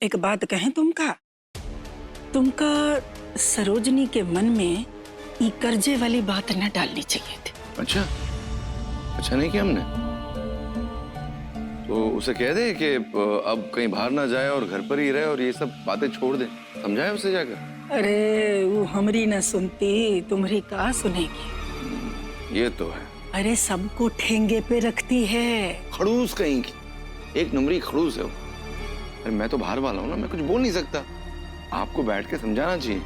एक बात कहें तुमका सरोजनी के मन में ये कर्जे वाली बात न डालनी चाहिए थी। अच्छा अच्छा नहीं किया हमने, तो उसे कह दे कि अब कहीं बाहर ना जाए और घर पर ही रहे और ये सब बातें छोड़ दे, समझाए उसे जाकर। अरे वो हमारी न सुनती, तुम्हारी का सुनेगी। ये तो है। अरे सबको ठेंगे पे रखती है। खड़ूस कहीं की, एक नंबरी खड़ूस है वो। अरे मैं तो बाहर वाला हूँ ना, मैं कुछ बोल नहीं सकता। आपको बैठ के समझाना चाहिए।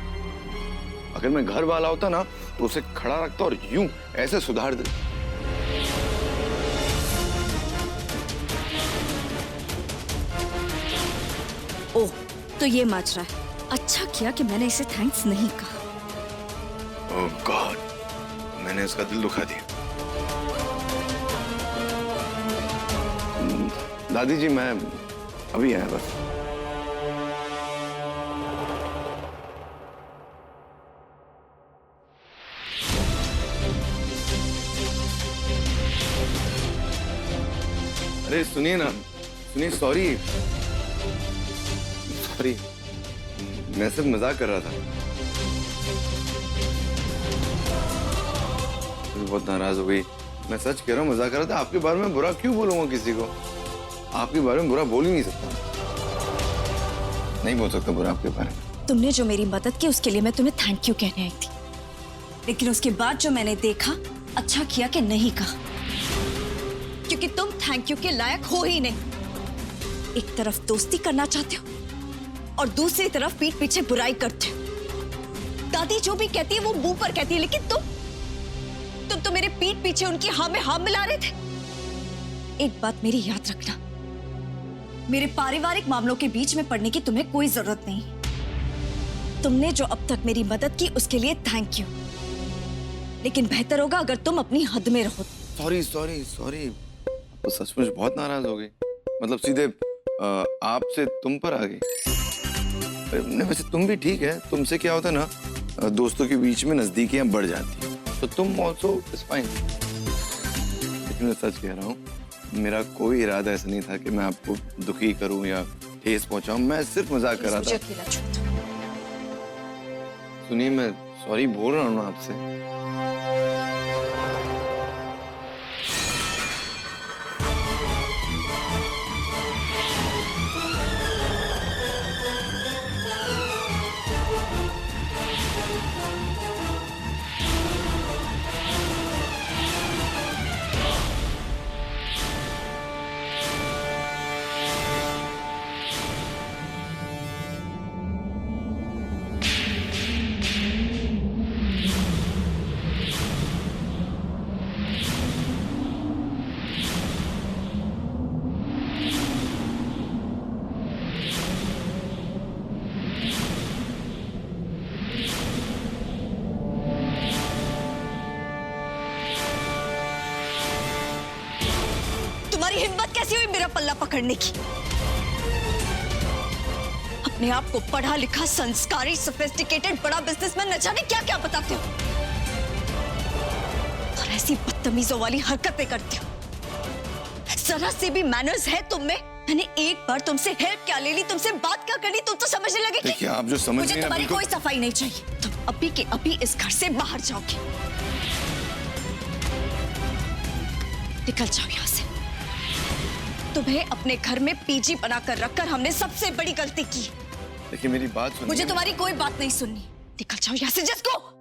अगर मैं घर वाला होता ना तो उसे खड़ा रखता और यूं ऐसे सुधार दे। ओह, तो ये माजरा है। अच्छा किया कि मैंने इसे थैंक्स नहीं कहा। ओह गॉड, मैंने उसका दिल दुखा दिया। दादी जी मैं अभी आया बस। अरे सुनिए ना, सुनिए। सॉरी सॉरी, मैं सिर्फ मजाक कर रहा था। बहुत नाराज हो गई। मैं सच कह रहा हूँ, मजाक कर रहा था। आपके बारे में बुरा क्यों बोलूंगा किसी को? आपके बारे में बुरा बोल ही नहीं सकता। नहीं बोल सकता बुरा आपके बारे में। तुमने जो मेरी मदद की उसके लिए मैं तुम्हें थैंक यू कहने आई थी, लेकिन उसके बाद जो मैंने देखा, अच्छा किया कि नहीं कहा, क्योंकि तुम थैंक यू के लायक हो ही नहीं। एक तरफ दोस्ती करना चाहते हो और दूसरी तरफ पीठ पीछे बुराई करते हो। दादी जो भी कहती है वो मुंह पर कहती है, लेकिन तुम तो मेरे पीठ पीछे उनकी हाँ में हाँ मिला रहे थे। एक बात मेरी याद रखना, मेरे पारिवारिक मामलों के बीच में पड़ने की तुम्हें कोई जरूरत नहीं। तुमने जो अब तक मेरी मदद की उसके लिए थैंक यू, लेकिन बेहतर होगा अगर तुम अपनी हद में रहो। सॉरी सॉरी सॉरी, तो सचमुच बहुत नाराज हो गई। मतलब सीधे आपसे तुम पर आ गई। नहीं वैसे तुम भी ठीक है। तुमसे क्या होता है ना, दोस्तों के बीच में नजदीकियां बढ़ जाती हैं, तो तुम ऑल्सो इज फाइन। लेकिन मैं सच कह रहा हूँ, मेरा कोई इरादा ऐसा नहीं था कि मैं आपको दुखी करूं या ठेस पहुंचाऊं। मैं सिर्फ मजाक कर रहा था। सुनिए, मैं सॉरी बोल रहा हूँ ना आपसे। हिम्मत कैसी हुई मेरा पल्ला पकड़ने की? अपने आप को पढ़ा लिखा, संस्कारी, सोफिस्टिकेटेड बड़ा बिजनेसमैन न जाने क्या क्या बताते हो, और ऐसी बदतमीजों वाली हरकतें करते हो। जरा से भी मैनर्स है तुम में? मैंने एक बार तुमसे हेल्प क्या ले ली, तुमसे बात क्या करनी, तुम तो समझने लगे कि देखिए आप जो समझ मुझे तुम्हारी कोई सफाई नहीं चाहिए। तुम अभी के अभी इस घर से बाहर जाओगे। निकल जाओ यहाँ से। तुम्हें अपने घर में पीजी बनाकर रखकर हमने सबसे बड़ी गलती की। देखिए मेरी बात सुनिए। मुझे तुम्हारी कोई बात नहीं सुननी। निकल जाओ यहाँ से। जिसको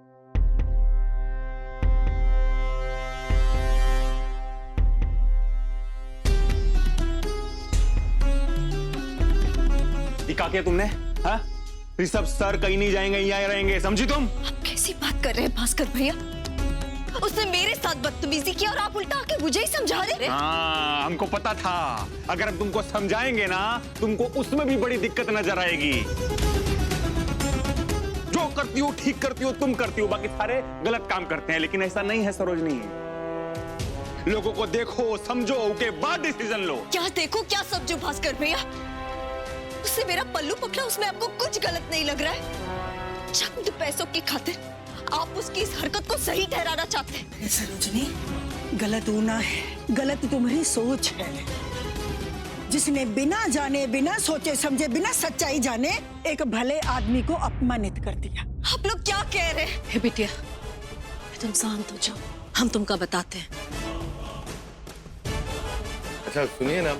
क्या किया तुमने? हाँ? ऋषभ सर कहीं नहीं जाएंगे, यहीं रहेंगे, समझी तुम? आप कैसी बात कर रहे हैं भास्कर भैया? उसने मेरे साथ बदतमीजी की और आप उल्टा आके मुझे ही समझा रहे। हाँ, हमको पता था। अगर हम तुमको समझाएंगे ना, तुमको उसमें भी बड़ी दिक्कत नजर आएगी। जो करती हो ठीक करती हो, तुम करती हो, बाकी सारे गलत काम करते हैं। लेकिन ऐसा नहीं है सरोजनी। लोगों को देखो, समझो, उसके बाद डिसीजन लो। क्या देखो क्या समझो भास्कर भैया? उससे मेरा पल्लू पकड़ा, उसमें आपको कुछ गलत नहीं लग रहा है? चंद पैसों की खातिर आप उसकी इस हरकत को सही ठहराना चाहते हैं। सरोजनी, गलत होना है, गलत तुम्हारी सोच है। जिसने बिना जाने, बिना सोचे समझे, बिना सच्चाई जाने एक भले आदमी को अपमानित कर दिया। आप लोग क्या कह रहे हैं? हे बिटिया, तुम शांत हो जाओ, हम तुमका बताते हैं। अच्छा सुनिए ना,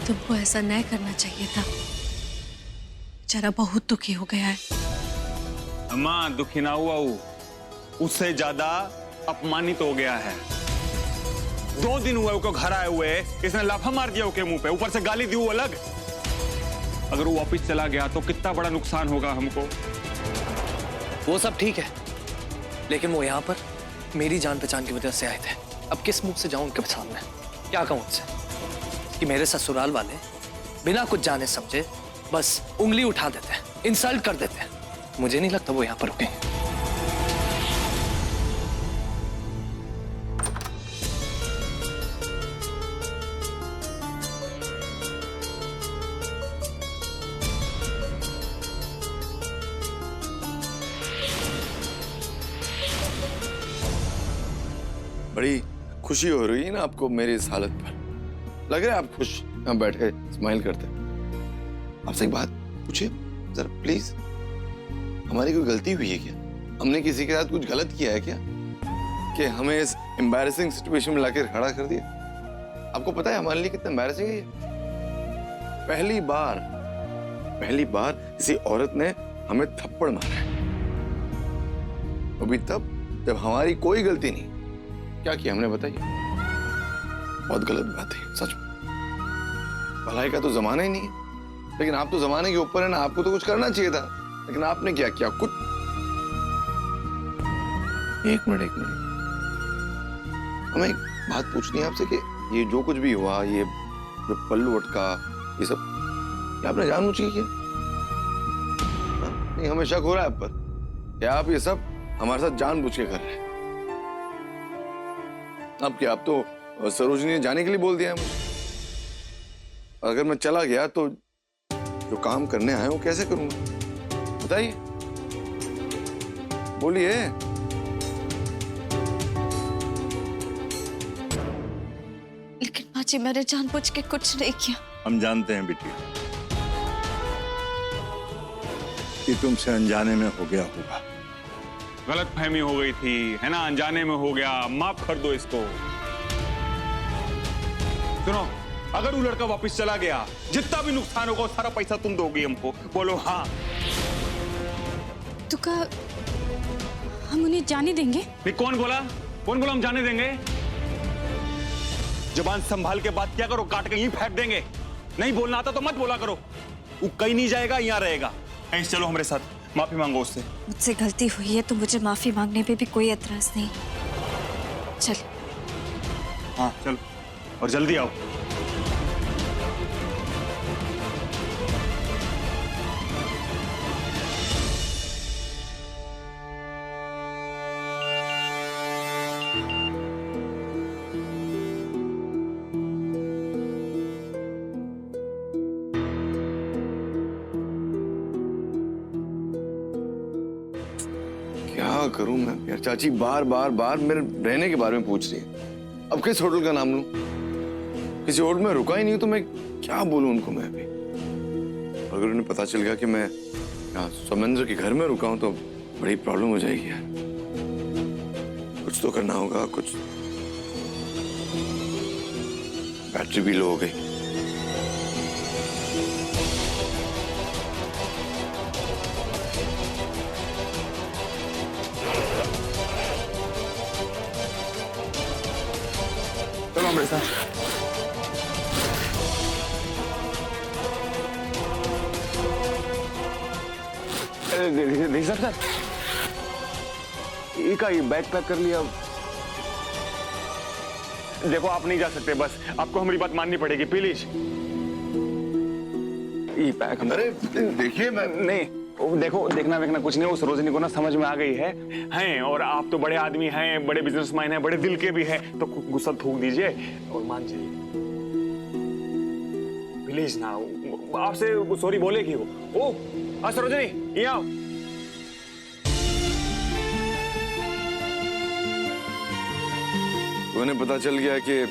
तुमको ऐसा नहीं करना चाहिए था। बेचारा बहुत दुखी हो गया है। अम्मा दुखी ना हुआ वो, उससे ज्यादा अपमानित हो गया है। 2 दिन हुए उसको घर आए हुए, इसने लाफा मार दिया उसके मुंह पे, ऊपर से गाली दी वो अलग। अगर वो वापिस चला गया तो कितना बड़ा नुकसान होगा हमको। वो सब ठीक है, लेकिन वो यहाँ पर मेरी जान पहचान की वजह से आए थे। अब किस मुंह से जाऊं उनके सामने, क्या कहूं उनसे कि मेरे ससुराल वाले बिना कुछ जाने समझे बस उंगली उठा देते हैं, इंसल्ट कर देते हैं। मुझे नहीं लगता वो यहाँ पर रुकेंगे। बड़ी खुशी हो रही है ना आपको मेरी इस हालत पर? लग रहा है आप खुश यहाँ बैठे स्माइल करते। आपसे एक बात पूछिए जरा प्लीज, हमारी कोई गलती हुई है क्या? हमने किसी के साथ कुछ गलत किया है क्या कि हमें इस एम्बैरेसिंग सिचुएशन में लाकर खड़ा कर दिया? आपको पता है हमारे लिए कितना एम्बैरेसिंग है ये? पहली बार किसी औरत ने हमें थप्पड़ मारा है, वो भी तब जब हमारी कोई गलती नहीं। क्या किया हमने बताइए? बहुत गलत बात है सच में। भलाई का तो जमाना ही नहीं है, लेकिन आप तो जमाने के ऊपर है ना, आपको तो कुछ करना चाहिए था, लेकिन आपने क्या किया? कुछ। एक मिनट हमें एक बात पूछनी है आपसे कि ये जो कुछ भी हुआ, ये जो पल्लू अटका, ये सब क्या आपने जानबूझ के किया? नहीं, हमें शक हो रहा है आप पर क्या आप ये सब हमारे साथ जानबूझ के कर रहे हैं। अब क्या, आप तो सरोजनी ने जाने के लिए बोल दिया है मुझे। अगर मैं चला गया तो जो काम करने आए वो कैसे करूंगा बताइए, बोलिए। लेकिन माँ जी मैंने जानबूझ के कुछ नहीं किया। हम जानते हैं बिटिया कि तुमसे अनजाने में हो गया होगा। गलतफहमी हो गई थी, है ना, अनजाने में हो गया, माफ कर दो इसको। सुनो, अगर वो लड़का वापस चला गया, जितना भी नुकसान होगा सारा पैसा तुम दोगी हमको, बोलो हाँ? तो का हम उन्हें जाने देंगे? नहीं, कौन बोला हम जाने देंगे? जुबान संभाल के बात किया करो, काट के यहीं फेंक देंगे। नहीं बोलना आता तो मत बोला करो। वो कहीं नहीं जाएगा, यहाँ रहेगा। चलो हमारे साथ, माफी मांगो उससे। मुझसे गलती हुई है तो मुझे माफी मांगने पे भी कोई एतराज नहीं। चल। हाँ चलो, और जल्दी आओ। क्या करूं मैं यार? चाची बार बार मेरे रहने के बारे में पूछ रही है। अब किस होटल का नाम लूं? किसी होटल में रुका ही नहीं तो मैं क्या बोलूं उनको? मैं अभी अगर उन्हें पता चल गया कि मैं यहाँ सौमेंद्र के घर में रुका हूं तो बड़ी प्रॉब्लम हो जाएगी यार। कुछ तो करना होगा। कुछ बैटरी भी लो हो गई। चलो मेरे साथ। नहीं सर ये बैग पैक कर लिया। देखो आप नहीं जा सकते, बस आपको हमारी बात माननी पड़ेगी प्लीज। ये पैक। अरे देखिए मैं नहीं, देखो देखना वेखना कुछ नहीं, उस सरोजनी को ना समझ में आ गई है हैं, और आप तो बड़े आदमी हैं, बड़े बिजनेसमैन हैं, बड़े दिल के भी हैं, तो गुस्सा थूक दीजिए और मान जाइए प्लीज ना। आपसे सॉरी बोलेगी वो। ओ सरोजनी, ये आओ। उन्हें पता चल गया कि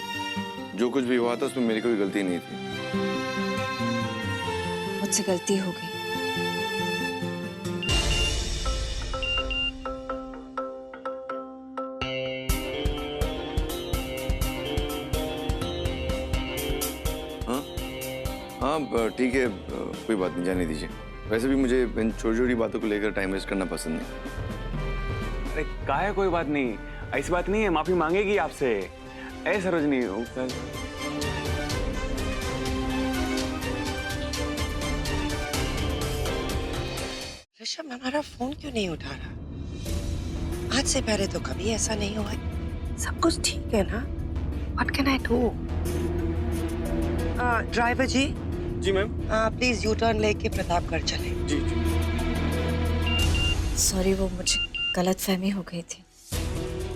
जो कुछ भी हुआ था उसमें मेरी कोई गलती नहीं थी। मुझसे गलती हो गई। हाँ ठीक है, कोई बात नहीं, जाने दीजिए। वैसे भी मुझे इन छोटी छोटी बातों को लेकर टाइम वेस्ट करना पसंद नहीं। अरे काहे, कोई बात नहीं, ऐसी बात नहीं है, माफी मांगेगी आपसे। ऐ सरोजनी, ऋषभ हमारा फोन क्यों नहीं उठा रहा? आज से पहले तो कभी ऐसा नहीं हुआ। सब कुछ ठीक है ना? What can I do? Driver ji. जी मैम। प्लीज यू टर्न लेके प्रतापगढ़ चले। जी जी। सॉरी, वो मुझे गलतफहमी हो गई थी।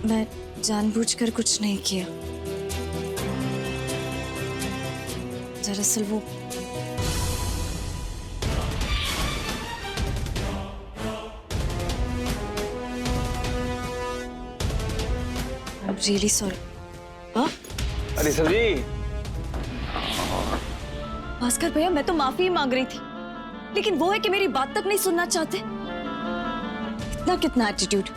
मैं जानबूझकर कुछ नहीं किया। दरअसल वो रियली सॉरी। अरे सर जी, भास्कर भैया, मैं तो माफी ही मांग रही थी, लेकिन वो है कि मेरी बात तक नहीं सुनना चाहते। इतना कितना एटीट्यूड,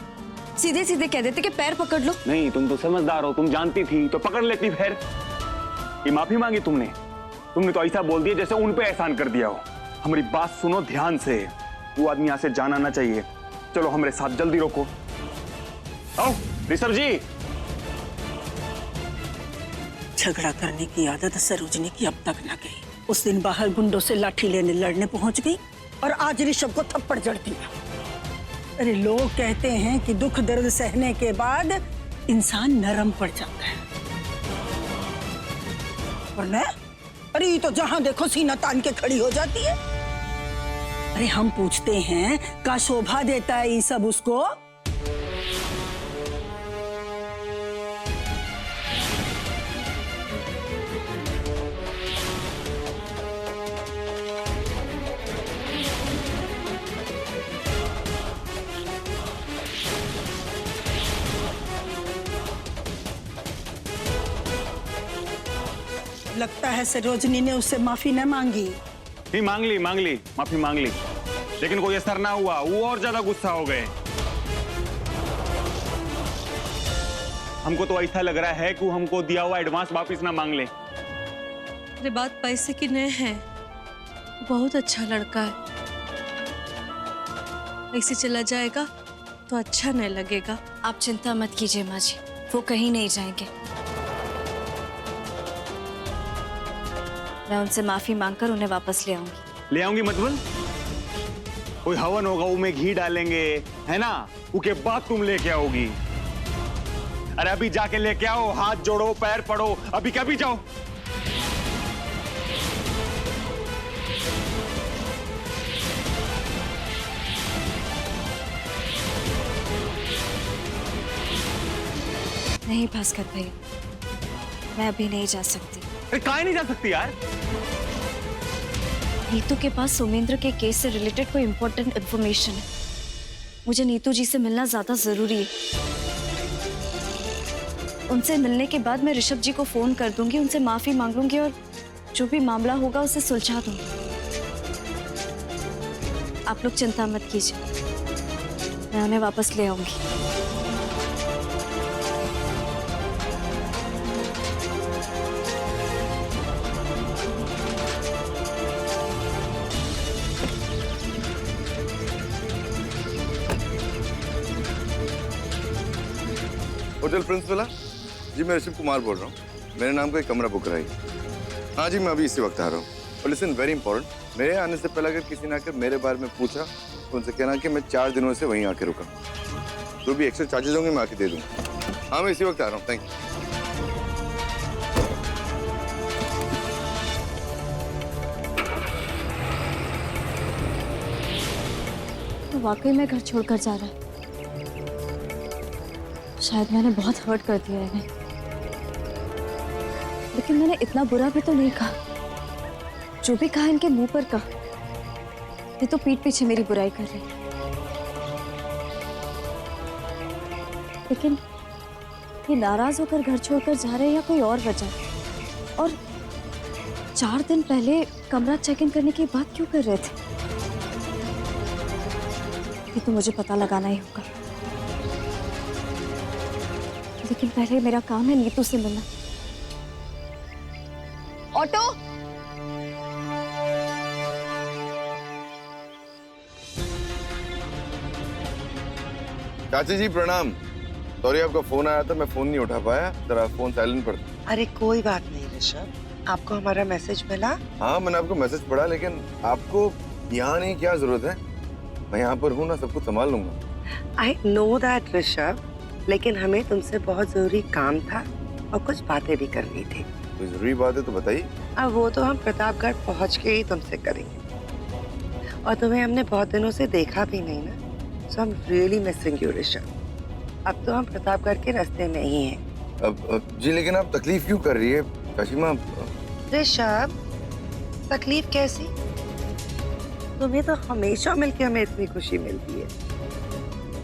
सीधे सीधे कह देते कि पैर पकड़ लो। नहीं तुम तो समझदार हो, तुम जानती थी तो पकड़ लेती। फिर ये माफी मांगी तुमने तो ऐसा बोल दिया जैसे उन पे एहसान कर दिया हो। हमारी बात सुनो ध्यान से, वो आदमी यहाँ से जाना ना चाहिए। चलो हमारे साथ, जल्दी रोको। आओ ऋषभ जी। झगड़ा करने की आदत सरोजनी की अब तक न गई। उस दिन बाहर गुंडों से लाठी लेने लड़ने पहुंच गई और आज ऋषभ को थप्पड़ जड़ दिया। अरे लोग कहते हैं कि दुख दर्द सहने के बाद इंसान नरम पड़ जाता है, वरना अरे ये तो जहां देखो सीना तान के खड़ी हो जाती है। अरे हम पूछते हैं, का शोभा देता है ये सब उसको? लगता है सरोजनी ने उससे माफी न मांगी। नहीं, मांग ली माफी मांग ली, लेकिन कोई असर ना हुआ। वो और ज्यादा गुस्सा हो गए। हमको तो ऐसा लग रहा है कि हमको दिया हुआ एडवांस वापस ना मांग ले। अरे बात पैसे की नहीं है, बहुत अच्छा लड़का है। ऐसे चला जाएगा तो अच्छा नहीं लगेगा। आप चिंता मत कीजिए माँ जी, वो कहीं नहीं जाएंगे। मैं उनसे माफी मांगकर उन्हें वापस ले आऊंगी। ले आऊंगी मतलब? कोई हवन होगा, वो में घी डालेंगे, है ना? उसके बाद तुम लेके आओगी। अरे अभी जाके लेके आओ, हाथ जोड़ो, पैर पड़ो, अभी कभी जाओ। नहीं भास्कर भैया, मैं अभी नहीं जा सकती। काहे नहीं जा सकती यार? नीतू के पास सोमेंद्र के केस से रिलेटेड कोई इंपॉर्टेंट इंफॉर्मेशन है। मुझे नीतू जी से मिलना ज्यादा जरूरी है। उनसे मिलने के बाद मैं ऋषभ जी को फोन कर दूंगी, उनसे माफी मांग लूंगी और जो भी मामला होगा उसे सुलझा दूंगी। आप लोग चिंता मत कीजिए, मैं उन्हें वापस ले आऊंगी। होटल प्रिंस विला जी, मैं ऋषभ कुमार बोल रहा हूँ। मेरे नाम का एक कमरा बुक कराइए। हाँ जी, मैं अभी इसी वक्त आ रहा हूँ। और लिसन, वेरी इंपॉर्टेंट, मेरे आने से पहले अगर किसी ने आकर मेरे बारे में पूछा तो उनसे कहना कि मैं 4 दिनों से वहीं आके रुका। जो भी एक्स्ट्रा चार्जेस होंगे मैं आके दे दूँगा। हाँ, मैं इसी वक्त आ रहा हूँ। Thank you. वाकई में घर छोड़कर जा रहा है। शायद मैंने बहुत हर्ट कर दिया है इन्हें, लेकिन मैंने इतना बुरा भी तो नहीं कहा। जो भी कहा इनके मुंह पर कहा, ये तो पीठ पीछे मेरी बुराई कर रहे हैं। लेकिन ये नाराज होकर घर छोड़कर जा रहे हैं या कोई और वजह? और 4 दिन पहले कमरा चेक इन करने की बात क्यों कर रहे थे? ये तो मुझे पता लगाना ही होगा। लेकिन पहले मेरा काम है नीतू से मिलना। ऑटो! चाची जी प्रणाम। सॉरी आपका फोन आया था, मैं फोन नहीं उठा पाया, जरा फोन साइलेंट पर था। अरे कोई बात नहीं ऋषभ, आपको हमारा मैसेज मिला? हाँ मैंने आपको मैसेज पढ़ा, लेकिन आपको यहाँ नहीं, क्या जरूरत है? मैं यहाँ पर हूँ ना, सब कुछ संभाल लूंगा। आई नो दैट ऋषभ, लेकिन हमें तुमसे बहुत जरूरी काम था और कुछ बातें भी करनी थी। कोई जरूरी बात है तो बताइए। अब वो तो हम प्रतापगढ़ पहुँच के ही तुमसे करेंगे, और तुम्हें हमने बहुत दिनों से देखा भी नहीं ना, so I am really missing you Rishabh. अब तो हम प्रतापगढ़ के रास्ते में ही हैं। अब जी, लेकिन आप तकलीफ क्यों कर रही है चाची माँ? ऋषभ, तकलीफ कैसी? तुम्हें तो हमेशा मिलके हमें इतनी खुशी मिलती है।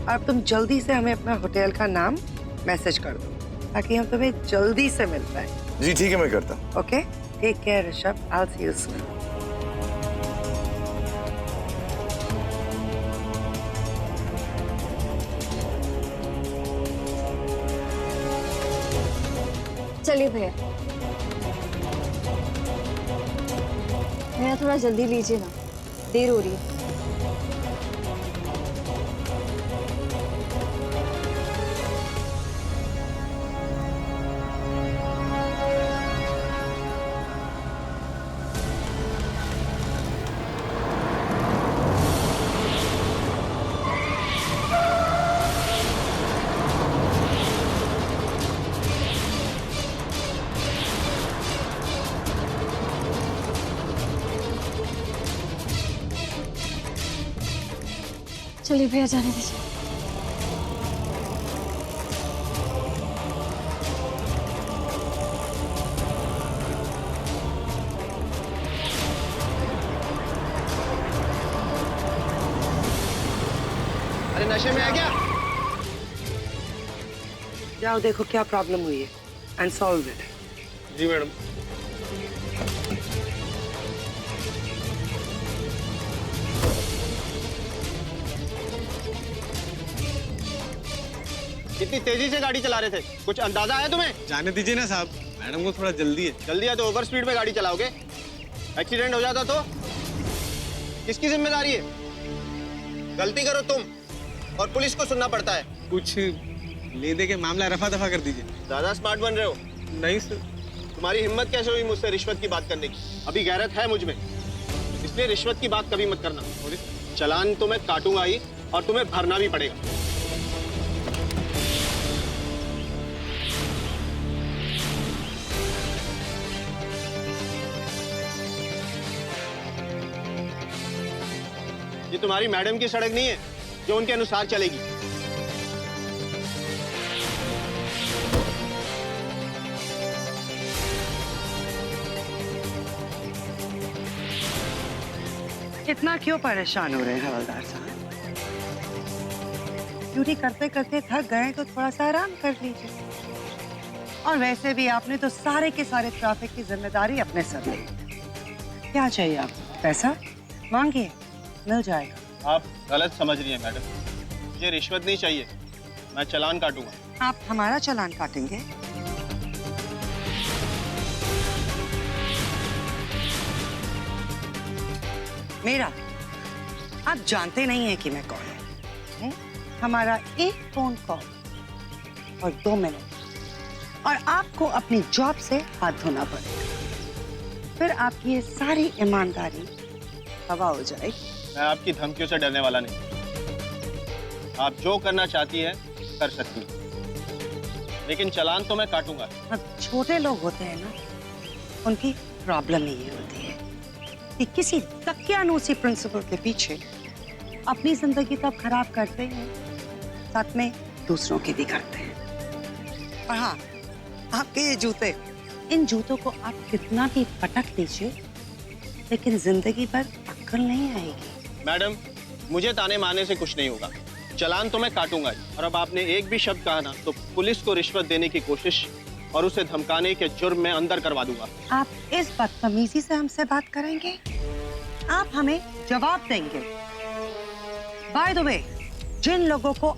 अब तुम जल्दी से हमें अपना होटल का नाम मैसेज कर दो, ताकि हम तुम्हें जल्दी से मिल पाए। जी ठीक है, मैं करता हूँ। Okay, take care Rishabh, I will see you soon. चलिए भैया, भैया थोड़ा जल्दी लीजिए ना, देर हो रही है। चलिए भैया, जाने दीजिए। अरे नशे में आ गया? जाओ देखो क्या प्रॉब्लम हुई है एंड सॉल्व इट। जी मैडम। इतनी तेजी से गाड़ी चला रहे थे, कुछ अंदाजा है तुम्हें? जाने दीजिए ना साहब, मैडम को थोड़ा जल्दी है। जल्दी है तो ओवर स्पीड में गाड़ी चलाओगे? एक्सीडेंट हो जाता तो किसकी जिम्मेदारी है? गलती करो तुम और पुलिस को सुनना पड़ता है। कुछ ले दे के मामला रफा दफा कर दीजिए। ज्यादा स्मार्ट बन रहे हो। नहीं सर। तुम्हारी हिम्मत कैसे हुई मुझसे रिश्वत की बात करने की? अभी गैरत है मुझ में, इसलिए रिश्वत की बात कभी मत करना। चालान तो मैं काटूंगा ही और तुम्हें भरना भी पड़ेगा। ये तुम्हारी मैडम की सड़क नहीं है जो उनके अनुसार चलेगी। इतना क्यों परेशान हो रहे हैं हवलदार साहब? ड्यूटी करते करते थक गए तो थोड़ा सा आराम कर लीजिए। और वैसे भी आपने तो सारे के सारे ट्रैफिक की जिम्मेदारी अपने सर ली। क्या चाहिए आपको? पैसा मांगिए, मिल जाएगा। आप गलत समझ रही हैं मैडम, मुझे रिश्वत नहीं चाहिए, मैं चालान काटूंगा। आप हमारा चालान काटेंगे? मेरा? आप जानते नहीं हैं कि मैं कौन हूं। हमारा एक फोन कॉल और 2 मिनट और आपको अपनी जॉब से हाथ धोना पड़ेगा, फिर आपकी ये सारी ईमानदारी हवा हो जाएगी। मैं आपकी धमकियों से डरने वाला नहीं। आप जो करना चाहती है कर सकती है, लेकिन चालान तो मैं काटूंगा। अब छोटे लोग होते हैं ना, उनकी प्रॉब्लम ही ये होती है कि किसी तकियानूसी प्रिंसिपल के पीछे अपनी जिंदगी तो आप खराब करते ही हैं, साथ में दूसरों की भी करते हैं। और हाँ, आपके ये जूते, इन जूतों को आप कितना भी पटक लीजिए, लेकिन जिंदगी भर अक्ल नहीं आएगी। मैडम, मुझे ताने मारने से कुछ नहीं होगा। चालान तो मैं काटूंगा ही। और अब आपने एक भी शब्द कहा ना तो पुलिस को रिश्वत देने की कोशिश और उसे धमकाने के जुर्म में अंदर करवा दूंगा। आप इस बदतमीजी से हमसे बात करेंगे? आप हमें जवाब देंगे? बाय द वे, जिन लोगों को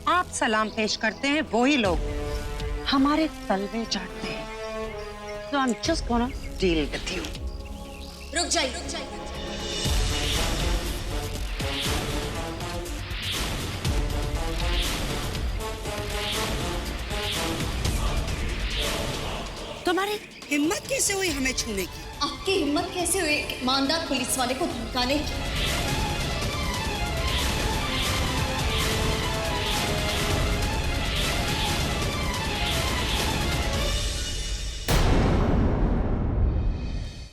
आप सलाम पेश करते हैं वही लोग हमारे तलवे चाटते हैं। So I'm just gonna deal with you. रुक जाइए। तुम्हारी हिम्मत कैसे हुई हमें छूने की? आपकी हिम्मत कैसे हुई एक ईमानदार पुलिस वाले को धमकाने की?